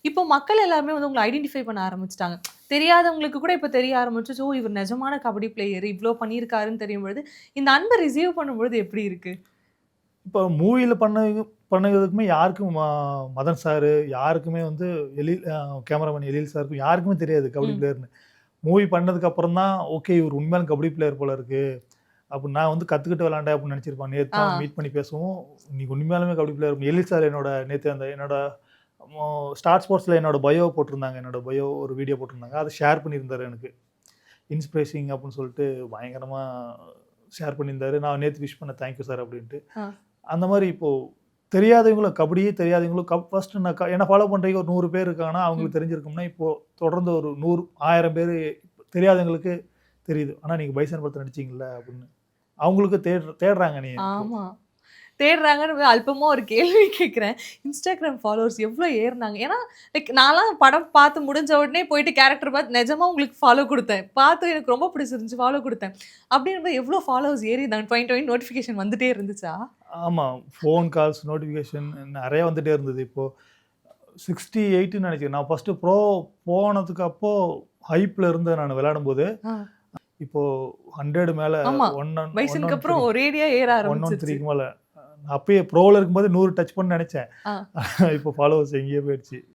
இப்போ மக்கள் எல்லாருமே வந்து உங்கள ஐடென்டிஃபை பண்ண ஆரம்பிச்சுட்டாங்க. தெரியாதவங்களுக்கு கூட இப்ப தெரிய ஆரம்பிச்சுச்சு. ஓ! இவர் நிஜமான கபடி பிளேயர். இவ்ளோ பண்ணியிருக்காருன்னு தெரியும்பொழுது, இந்த அன்ப ரிசீவ் பண்ணும்பொழுது எப்படி இருக்கு? இப்போ மூவில பண்ணதுக்குமே யாருக்கும் மதன் சாரு, யாருக்குமே வந்து கேமராமேன் எழில் சாருக்கும் யாருக்குமே தெரியாது கபடி ம். பிளேயர்ன்னு. மூவி பண்ணதுக்கு அப்புறம் தான், ஓகே இவர் உண்மையாலும் கபடி பிளேயர் போல இருக்கு. அப்படின்னு நான் வந்து கத்துக்கிட்டு விளையாண்டேன் அப்படின்னு நினைச்சிருப்பான். நேத்து ஆ. தான் மீட் பண்ணி பேசவும், நீ உண்மையாலுமே கபடி பிளேயர். எழில் சார் நேத்து என்னோட மொ ஸ்டார் ஸ்போர்ட்ஸ்ல என்னோட பயோ போட்டிருந்தாங்க. என்னோட பயோ ஒரு வீடியோ போட்டிருந்தாங்க. அத ஷேர் பண்ணியிருந்தாரு எனக்கு. இன்ஸ்பிரேசிங் அப்படின்னு சொல்லிட்டு பயங்கரமா ஷேர் பண்ணியிருந்தாரு. நான் நேத்து விஷ் பண்ணேன். தேங்க் யூ சார் அப்படின்ட்டு. ஆ. அந்த மாரி இப்போ தெரியாதவங்களும் கபடியே தெரியாதவங்களும் ஃபர்ஸ்ட் நான் என்ன ஃபாலோ பண்றவங்க ஒரு 100 பேர் இருக்காங்கன்னா, ம். அவங்களுக்கு தெரிஞ்சிருக்கும்னா, இப்போ தொடர்ந்து ஒரு 100, 1000 பேரு தெரியாதவங்களுக்கு தெரியுது. ஆனா நீங்க பைசன் படத்துல நடிச்சீங்கல்ல அப்படின்னு. அவங்களுக்கு தேடுறாங்க என்னைய இப்போ. ஆமா. தேடுறாங்கன்னு அல்பமா ஒரு கேள்வி கேட்கிறேன். Instagram ஃபாலோவர்ஸ் எவ்ளோ ஏறுனாங்க? ஏன்னா, லைக் நான்லாம் படம் பார்த்து முடிஞ்ச உடனே போயிட்டு கேரக்டர் பார்த்து நிஜமா உங்களுக்கு ஃபாலோ குடுத்தேன். பார்த்து எனக்கு ரொம்ப பிடிச்சிருந்துச்சு. ஃபாலோ குடுத்தேன். அப்படிங்கும்போது எவ்ளோ ஃபாலோவர்ஸ் ஏறியிருந்தாங்க? டொயின் டொயின் நோட்டிஃபிகேஷன் வந்துட்டே இருந்துச்சா? ஆமா. ஃபோன் கால்ஸ், நோட்டிஃபிகேஷன் நெறைய வந்துட்டே இருந்தது. இப்போ 68ன்னு நெனைக்கிறேன். நான் ஃபர்ஸ்ட் ப்ரோ போனதுக்கு அப்போ ஹைப்ல இருந்தேன் நானு விளையாடும்போது. ஆ. இப்போ 100 மேல ஆமா. 113 வயசுக்கு அப்புறம் ஒரேடியா ஏற ஆரம்பிச்சுருச்சு. 113க்கு மேல. நான் அப்பயே ப்ரோல இருக்கும்போது 100 டச் பண்ண நெனைச்சேன். ஆ. இப்போ ஃபாலோவர்ஸ் எங்கேயோ போயிடுச்சு.